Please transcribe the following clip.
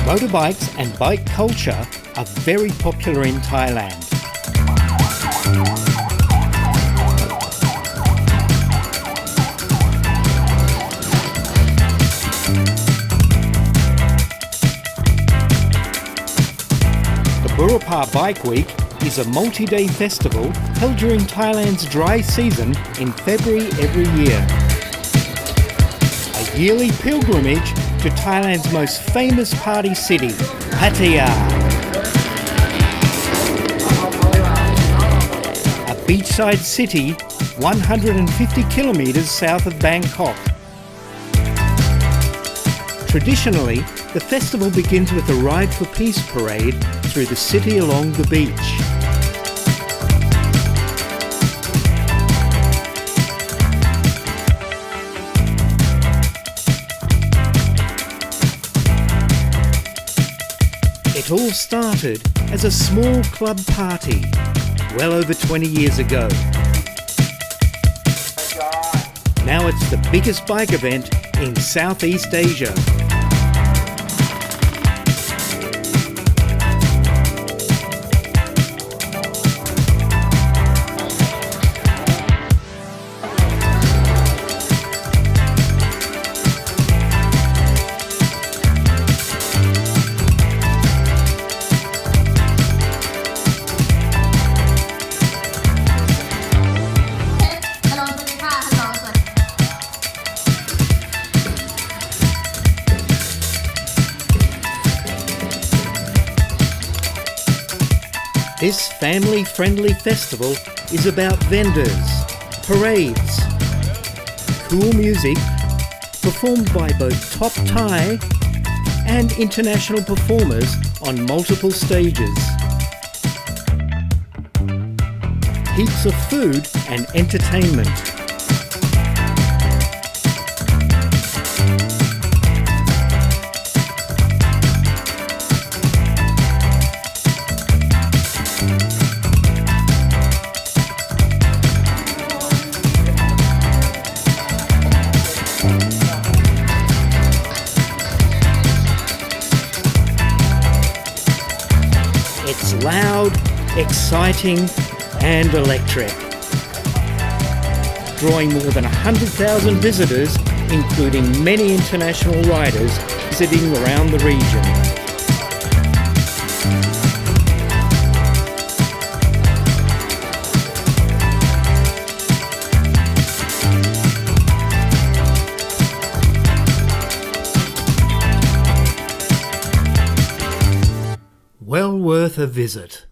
Motorbikes and bike culture are very popular in Thailand. The Burupha Bike Week is a multi-day festival held during Thailand's dry season in February every year. A yearly pilgrimage to Thailand's most famous party city, Pattaya. A beachside city 150 kilometres south of Bangkok. Traditionally, the festival begins with a Ride for Peace parade through the city along the beach. It all started as a small club party well over 20 years ago. Now it's the biggest bike event in Southeast Asia. This family-friendly festival is about vendors, parades, cool music performed by both top Thai and international performers on multiple stages. Heaps of food and entertainment. It's loud, exciting and electric, drawing more than 100,000 visitors, including many international riders visiting around the region. Well worth a visit.